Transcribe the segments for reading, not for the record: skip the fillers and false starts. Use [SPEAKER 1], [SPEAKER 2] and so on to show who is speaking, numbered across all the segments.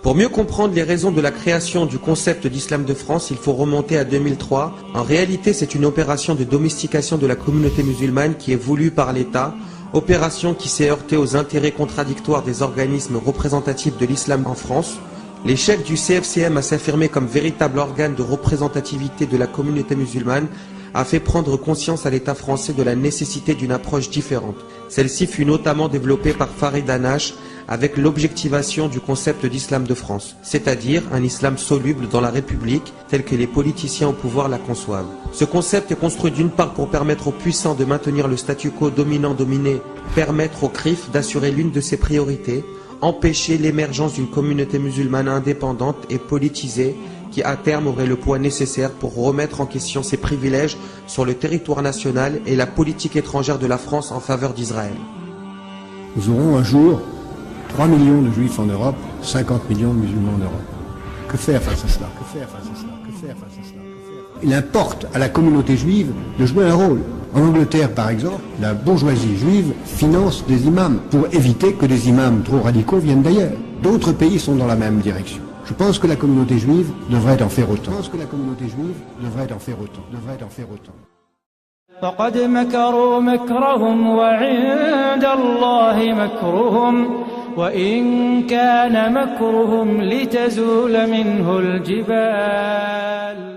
[SPEAKER 1] Pour mieux comprendre les raisons de la création du concept d'Islam de France, il faut remonter à 2003. En réalité, c'est une opération de domestication de la communauté musulmane qui est voulue par l'État, opération qui s'est heurtée aux intérêts contradictoires des organismes représentatifs de l'islam en France. L'échec du CFCM à s'affirmer comme véritable organe de représentativité de la communauté musulmane a fait prendre conscience à l'État français de la nécessité d'une approche différente. Celle-ci fut notamment développée par Farid Hanash avec l'objectivation du concept d'Islam de France, c'est-à-dire un islam soluble dans la République tel que les politiciens au pouvoir la conçoivent. Ce concept est construit d'une part pour permettre aux puissants de maintenir le statu quo dominant-dominé, permettre aux CRIF d'assurer l'une de ses priorités, empêcher l'émergence d'une communauté musulmane indépendante et politisée qui à terme aurait le poids nécessaire pour remettre en question ses privilèges sur le territoire national et la politique étrangère de la France en faveur d'Israël.
[SPEAKER 2] Nous aurons un jour 3 millions de juifs en Europe, 50 millions de musulmans en Europe. Que faire face à cela? Que faire face à cela? Que faire face à cela? Il importe à la communauté juive de jouer un rôle. En Angleterre, par exemple, la bourgeoisie juive finance des imams pour éviter que des imams trop radicaux viennent d'ailleurs. D'autres pays sont dans la même direction. Je pense que la communauté juive devrait en faire autant. Je pense que la communauté juive devrait en faire autant. Devrait en faire autant.
[SPEAKER 3] فقد مكروا مكرهم وعند الله مكرهم وإن كان مكرهم لتزول منه الجبال.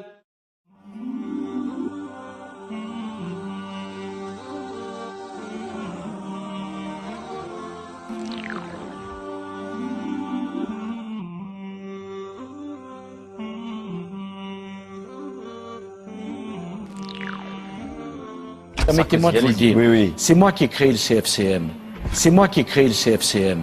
[SPEAKER 4] Permettez-moi de vous le dire, oui. C'est moi qui ai créé le CFCM. C'est moi qui ai créé le CFCM.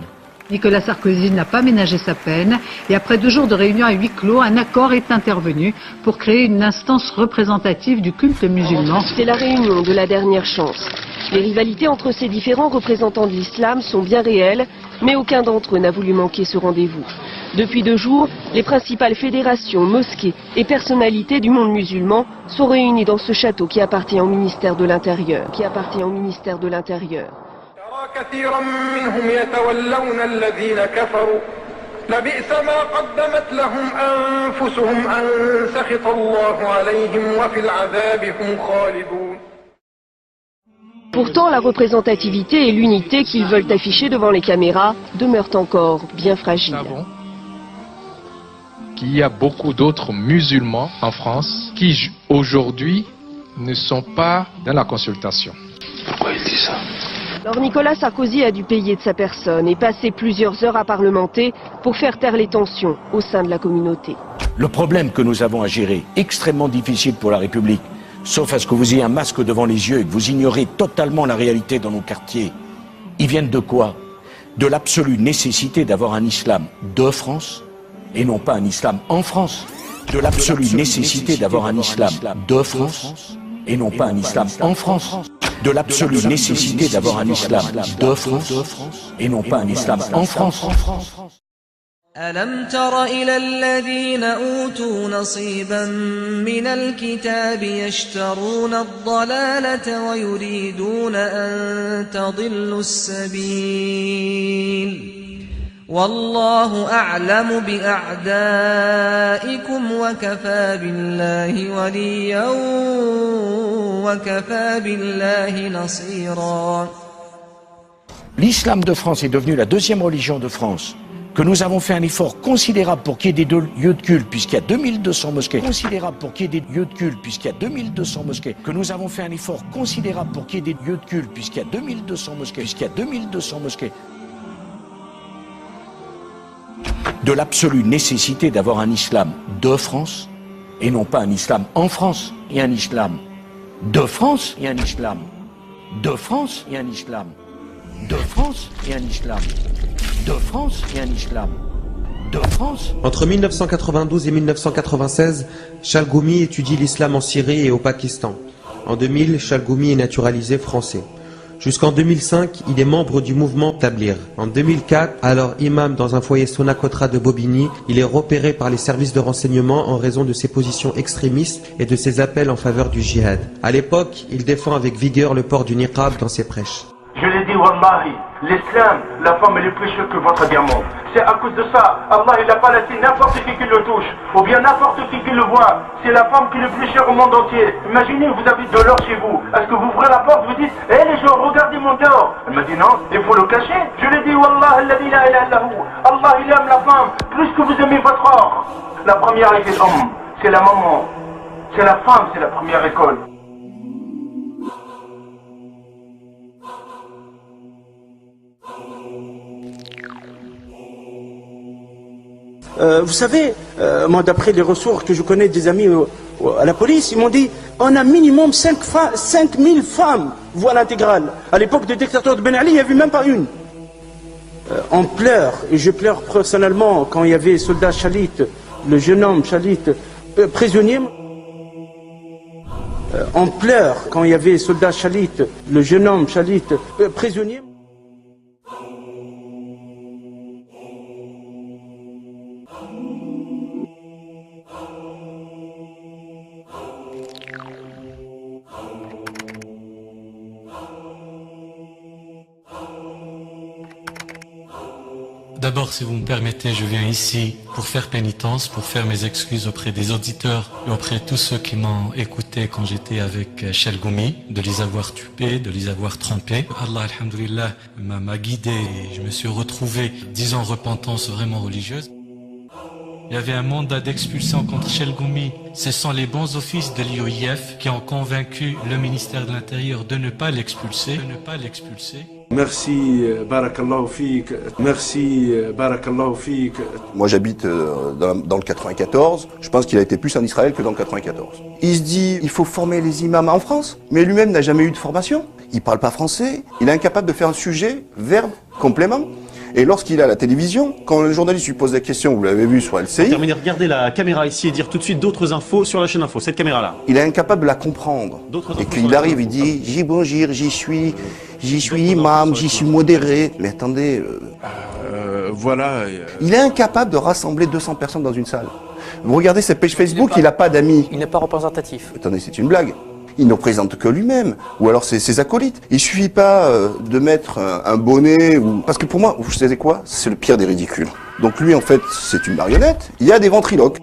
[SPEAKER 5] Nicolas Sarkozy n'a pas ménagé sa peine et après 2 jours de réunion à huis clos, un accord est intervenu pour créer une instance représentative du culte musulman.
[SPEAKER 6] C'est la réunion de la dernière chance. Les rivalités entre ces différents représentants de l'islam sont bien réelles, mais aucun d'entre eux n'a voulu manquer ce rendez-vous. Depuis 2 jours, les principales fédérations, mosquées et personnalités du monde musulman sont réunies dans ce château qui appartient au ministère de l'Intérieur. Pourtant, la représentativité et l'unité qu'ils veulent afficher devant les caméras demeurent encore bien fragiles.
[SPEAKER 7] Nous savons qu'il y a beaucoup d'autres musulmans en France qui, aujourd'hui, ne sont pas dans la consultation.
[SPEAKER 4] Pourquoi il dit ça?
[SPEAKER 6] Alors Nicolas Sarkozy a dû payer de sa personne et passer plusieurs heures à parlementer pour faire taire les tensions au sein de la communauté.
[SPEAKER 4] Le problème que nous avons à gérer, extrêmement difficile pour la République, sauf à ce que vous ayez un masque devant les yeux et que vous ignorez totalement la réalité dans nos quartiers, ils viennent de quoi? De l'absolue nécessité d'avoir un islam de France et non pas un islam en France. De l'absolue nécessité d'avoir un islam de France et non pas un islam en France. De l'absolue nécessité d'avoir un islam de France et non pas un islam en France.
[SPEAKER 8] ألم تر إلى الذين أوتوا نصيبا من الكتاب يشترون الضلالة ويريدون أن تضلوا السبيل والله أعلم بأعدائكم وكفى بالله وليا وكفى بالله نصيرا.
[SPEAKER 4] L'islam de France est devenu la 2e religion de France. Que nous avons fait un effort considérable pour qu'il y ait des lieux de culte, puisqu'il y a 2200 mosquées. Considérable pour qu'il y ait des lieux de culte, puisqu'il y a 2200 mosquées. Que nous avons fait un effort considérable pour qu'il y ait des lieux de culte, puisqu'il y a 2200 mosquées. Puisqu'il y a 2200 mosquées. De l'absolue nécessité d'avoir un islam de France, et non pas un islam en France. Et un islam de France, et un islam de France, et un islam de France, et un islam de France et un islam de France.
[SPEAKER 1] Entre 1992 et 1996, Chalgoumi étudie l'islam en Syrie et au Pakistan. En 2000, Chalgoumi est naturalisé français. Jusqu'en 2005, il est membre du mouvement Tablir. En 2004, alors imam dans un foyer Sonacotra de Bobigny, il est repéré par les services de renseignement en raison de ses positions extrémistes et de ses appels en faveur du djihad. À l'époque, il défend avec vigueur le port du niqab dans ses prêches.
[SPEAKER 9] Je l'ai dit wallahi, l'islam, la femme elle est plus chère que votre diamant. C'est à cause de ça, Allah il n'a pas laissé n'importe qui le touche, ou bien n'importe qui le voit. C'est la femme qui est le plus chère au monde entier. Imaginez, vous avez de l'or chez vous. Est-ce que vous ouvrez la porte, vous dites, hé les gens, regardez mon or. Elle m'a dit non, il faut le cacher. Je lui ai dit, wallah, alladhi la ilaha illahu. Allah il aime la femme plus que vous aimez votre or. La première école, c'est la maman. C'est la femme, c'est la première école.
[SPEAKER 10] Vous savez, moi d'après les ressources que je connais des amis à la police, ils m'ont dit on a minimum 5000 femmes voile intégrale. À l'époque du dictateur de Ben Ali, il n'y avait même pas une. On pleure, et je pleure personnellement quand il y avait soldat Chalit, le jeune homme Chalit, prisonnier. On pleure quand il y avait soldat Chalit, le jeune homme Chalit, prisonnier.
[SPEAKER 11] D'abord, si vous me permettez, je viens ici pour faire pénitence, pour faire mes excuses auprès des auditeurs et auprès de tous ceux qui m'ont écouté quand j'étais avec Chelgoumi, de les avoir tués, de les avoir trompés. Allah, alhamdoulilah, m'a guidé et je me suis retrouvé, disons, repentance vraiment religieuse. Il y avait un mandat d'expulsion contre Chelgoumi. Ce sont les bons offices de l'IOIF qui ont convaincu le ministère de l'Intérieur de ne pas l'expulser,
[SPEAKER 12] Merci, barakallahu fik. Merci, barakallahu fik.
[SPEAKER 13] Moi j'habite dans le 94, je pense qu'il a été plus en Israël que dans le 94. Il se dit, il faut former les imams en France, mais lui-même n'a jamais eu de formation. Il parle pas français, il est incapable de faire un sujet, verbe, complément. Et lorsqu'il est à la télévision, quand le journaliste lui pose des questions, vous l'avez vu sur LCI...
[SPEAKER 14] Pour terminer, regardez la caméra ici et dire tout de suite d'autres infos sur la chaîne info, cette caméra-là.
[SPEAKER 13] Il est incapable de la comprendre. Et qu'il arrive, il dit, j'y bonjour, j'y suis imam, j'y suis modéré. Mais attendez...
[SPEAKER 12] Voilà...
[SPEAKER 13] Il est incapable de rassembler 200 personnes dans une salle. Vous regardez sa page Facebook, il n'a pas d'amis.
[SPEAKER 15] Il n'est pas représentatif.
[SPEAKER 13] Attendez, c'est une blague. Il ne représente que lui-même, ou alors ses acolytes. Il suffit pas de mettre un bonnet, ou... Parce que pour moi, vous savez quoi? C'est le pire des ridicules. Donc lui, en fait, c'est une marionnette. Il y a des ventriloques.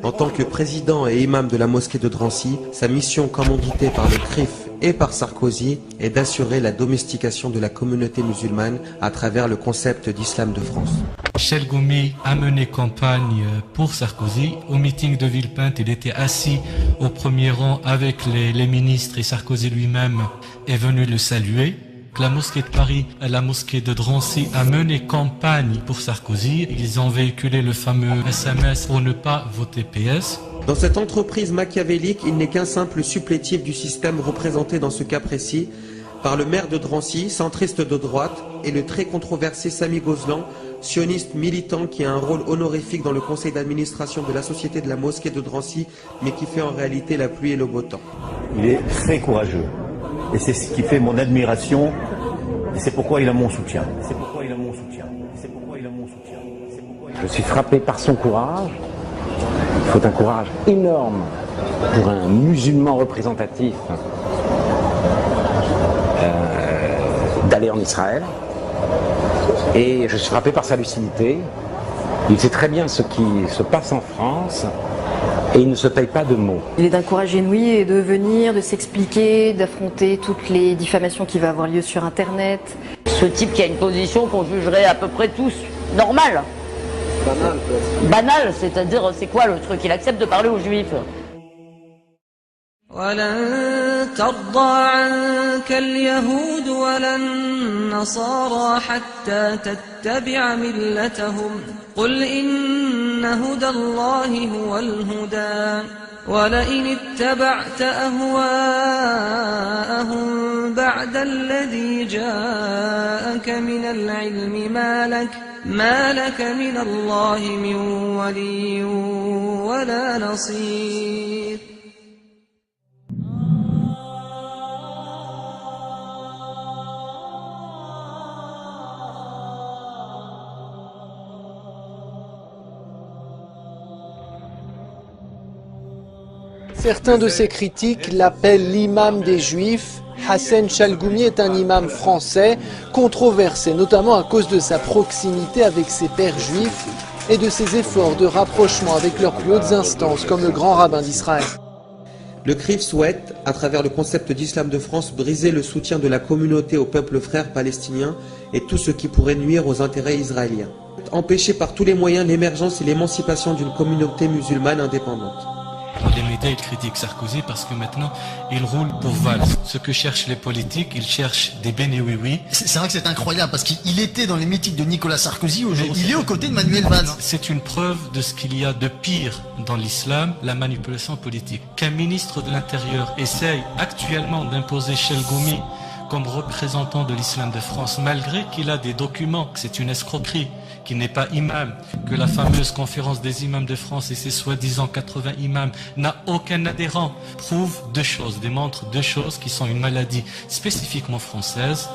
[SPEAKER 1] En tant que président et imam de la mosquée de Drancy, sa mission commanditée par le CRIF et par Sarkozy est d'assurer la domestication de la communauté musulmane à travers le concept d'islam de France.
[SPEAKER 11] Chelgoumi a mené campagne pour Sarkozy. Au meeting de Villepinte, il était assis au premier rang avec les ministres et Sarkozy lui-même est venu le saluer. La mosquée de Paris et la mosquée de Drancy a mené campagne pour Sarkozy. Ils ont véhiculé le fameux SMS pour ne pas voter PS.
[SPEAKER 1] Dans cette entreprise machiavélique, il n'est qu'un simple supplétif du système représenté dans ce cas précis par le maire de Drancy, centriste de droite, et le très controversé Sami Gozlan, sioniste militant qui a un rôle honorifique dans le conseil d'administration de la société de la mosquée de Drancy, mais qui fait en réalité la pluie et le beau temps.
[SPEAKER 16] Il est très courageux. Et c'est ce qui fait mon admiration, et c'est pourquoi il a mon soutien. Je suis frappé par son courage. Il faut un courage énorme pour un musulman représentatif d'aller en Israël. Et je suis frappé par sa lucidité. Il sait très bien ce qui se passe en France. Et il ne se taille pas de mots.
[SPEAKER 17] Il est d'un courage inouï et de venir, de s'expliquer, d'affronter toutes les diffamations qui vont avoir lieu sur Internet.
[SPEAKER 18] Ce type qui a une position qu'on jugerait à peu près tous normale. Banal, c'est-à-dire c'est quoi le truc? Il accepte de parler aux juifs.
[SPEAKER 8] ولن ترضى عنك اليهود ولا النصارى حتى تتبع ملتهم قل إن هدى الله هو الهدى ولئن اتبعت أهواءهم بعد الذي جاءك من العلم ما لك من الله من ولي ولا نصير.
[SPEAKER 15] Certains de ses critiques l'appellent l'imam des Juifs. Hassan Chalgoumi est un imam français, controversé notamment à cause de sa proximité avec ses pairs juifs et de ses efforts de rapprochement avec leurs plus hautes instances comme le grand rabbin d'Israël.
[SPEAKER 1] Le CRIF souhaite, à travers le concept d'Islam de France, briser le soutien de la communauté au peuple frère palestinien et tout ce qui pourrait nuire aux intérêts israéliens. Empêcher par tous les moyens l'émergence et l'émancipation d'une communauté musulmane indépendante.
[SPEAKER 11] Dans les médias, ils critiquent Sarkozy parce que maintenant, il roule pour Valls. Ce que cherchent les politiques, ils cherchent des béné oui-oui.
[SPEAKER 19] C'est vrai que c'est incroyable parce qu'il était dans les meetings de Nicolas Sarkozy, aujourd'hui il est aux côtés de Manuel Valls.
[SPEAKER 11] C'est une preuve de ce qu'il y a de pire dans l'islam, la manipulation politique. Qu'un ministre de l'Intérieur essaye actuellement d'imposer Chelgoumi comme représentant de l'islam de France, malgré qu'il a des documents, que c'est une escroquerie, qu'il n'est pas imam, que la fameuse conférence des imams de France et ses soi-disant 80 imams n'a aucun adhérent, prouve deux choses, démontre deux choses qui sont une maladie spécifiquement française.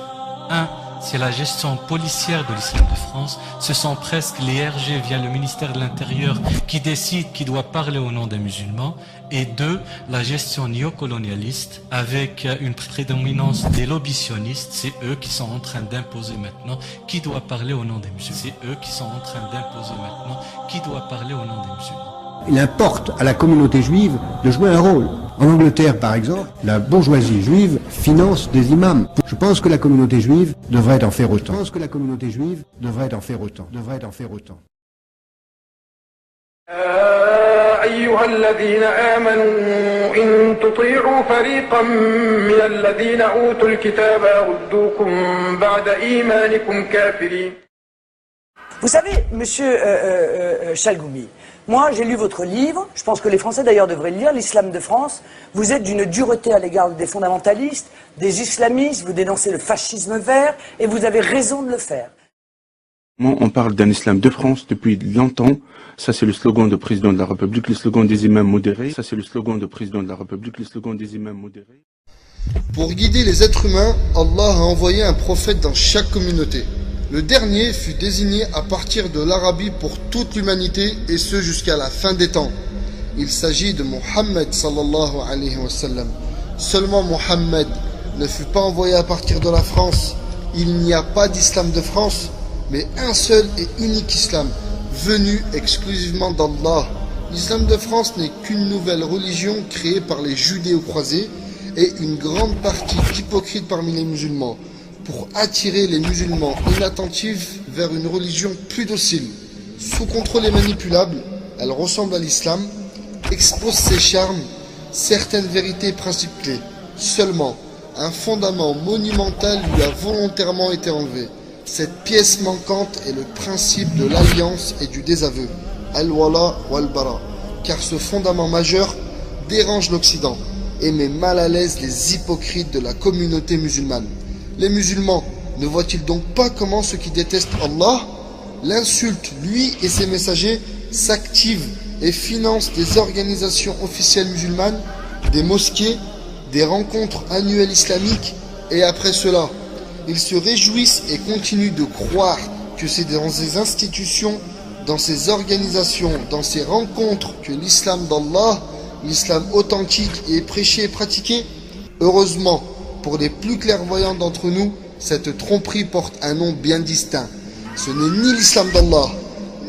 [SPEAKER 11] Un, c'est la gestion policière de l'islam de France. Ce sont presque les RG via le ministère de l'Intérieur qui décident qui doit parler au nom des musulmans. Et deux, la gestion néocolonialiste avec une prédominance des lobbyistes. C'est eux qui sont en train d'imposer maintenant qui doit parler au nom des musulmans. C'est eux qui sont en train d'imposer maintenant qui doit parler au nom des musulmans.
[SPEAKER 2] Il importe à la communauté juive de jouer un rôle. En Angleterre, par exemple, la bourgeoisie juive finance des imams. Je pense que la communauté juive devrait en faire autant. Je pense que la communauté juive devrait en faire autant. Devrait en faire autant.
[SPEAKER 20] أيها الذين آمنوا إن تطيعوا فريقا من الذين أوتوا الكتاب يردوكم بعد إيمانكم كافرين.
[SPEAKER 21] Vous savez, monsieur Chalgoumi, moi j'ai lu votre livre, je pense que les Français d'ailleurs devraient le lire, l'Islam de France. Vous êtes d'une dureté à l'égard des fondamentalistes, des islamistes, vous dénoncez le fascisme vert et vous avez raison de le faire.
[SPEAKER 12] On parle d'un islam de France depuis longtemps. Ça, c'est le slogan du président de la République, le slogan des imams modérés. Ça, c'est le slogan du président de la République, le slogan des imams modérés.
[SPEAKER 22] Pour guider les êtres humains, Allah a envoyé un prophète dans chaque communauté. Le dernier fut désigné à partir de l'Arabie pour toute l'humanité, et ce jusqu'à la fin des temps. Il s'agit de Mohammed sallallahu alayhi wa sallam. Seulement Mohammed ne fut pas envoyé à partir de la France. Il n'y a pas d'islam de France, mais un seul et unique islam, venu exclusivement d'Allah. L'islam de France n'est qu'une nouvelle religion créée par les judéo-croisés et une grande partie d'hypocrites parmi les musulmans, pour attirer les musulmans inattentifs vers une religion plus docile. Sous contrôle et manipulable, elle ressemble à l'islam, expose ses charmes, certaines vérités et principes clés. Seulement, un fondament monumental lui a volontairement été enlevé. Cette pièce manquante est le principe de l'alliance et du désaveu, al-wala wal-bara, car ce fondament majeur dérange l'Occident et met mal à l'aise les hypocrites de la communauté musulmane. Les musulmans ne voient-ils donc pas comment ceux qui détestent Allah, l'insultent lui et ses messagers, s'activent et financent des organisations officielles musulmanes, des mosquées, des rencontres annuelles islamiques, et après cela, ils se réjouissent et continuent de croire que c'est dans ces institutions, dans ces organisations, dans ces rencontres que l'islam d'Allah, l'islam authentique est prêché et pratiqué. Heureusement, pour les plus clairvoyants d'entre nous, cette tromperie porte un nom bien distinct. Ce n'est ni l'islam d'Allah,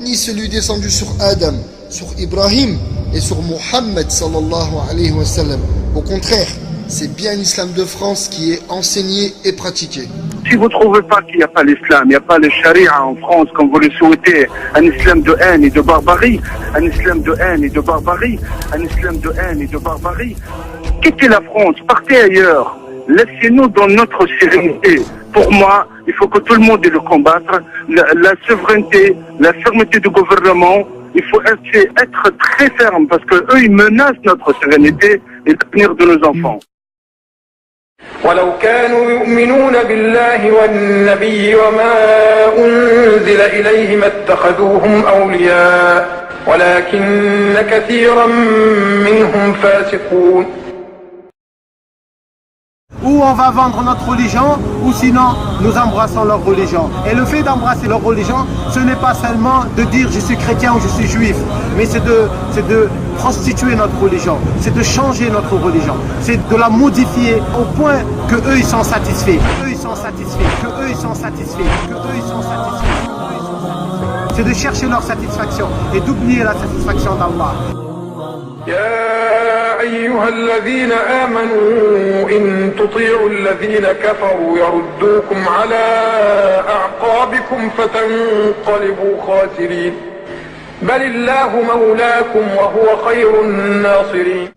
[SPEAKER 22] ni celui descendu sur Adam, sur Ibrahim et sur Mohammed sallallahu alayhi wa sallam. Au contraire, c'est bien l'islam de France qui est enseigné et pratiqué.
[SPEAKER 9] Si vous ne trouvez pas qu'il n'y a pas l'islam, il n'y a pas le charia en France comme vous le souhaitez, un islam de haine et de barbarie, un islam de haine et de barbarie, un islam de haine et de barbarie, quittez la France, partez ailleurs, laissez-nous dans notre sérénité. Pour moi, il faut que tout le monde le combattre, la souveraineté, la fermeté du gouvernement, il faut être très ferme parce qu'eux, ils menacent notre sérénité et l'avenir de nos enfants.
[SPEAKER 20] ولو كانوا يؤمنون بالله والنبي وما أنزل إليه ما اتخذوهم أولياء ولكن كثيرا منهم فاسقون.
[SPEAKER 3] Ou on va vendre notre religion, ou sinon nous embrassons leur religion. Et le fait d'embrasser leur religion, ce n'est pas seulement de dire je suis chrétien ou je suis juif, mais c'est de prostituer notre religion, c'est de changer notre religion, c'est de la modifier au point que eux ils sont satisfaits, eux ils sont satisfaits, que eux ils sont satisfaits, que eux ils sont satisfaits. C'est de chercher leur satisfaction et d'oublier la satisfaction d'Allah.
[SPEAKER 20] يا أيها الذين آمنوا إن تطيعوا الذين كفروا يردوكم على أعقابكم فتنقلبوا خاسرين بل الله مولاكم وهو خير الناصرين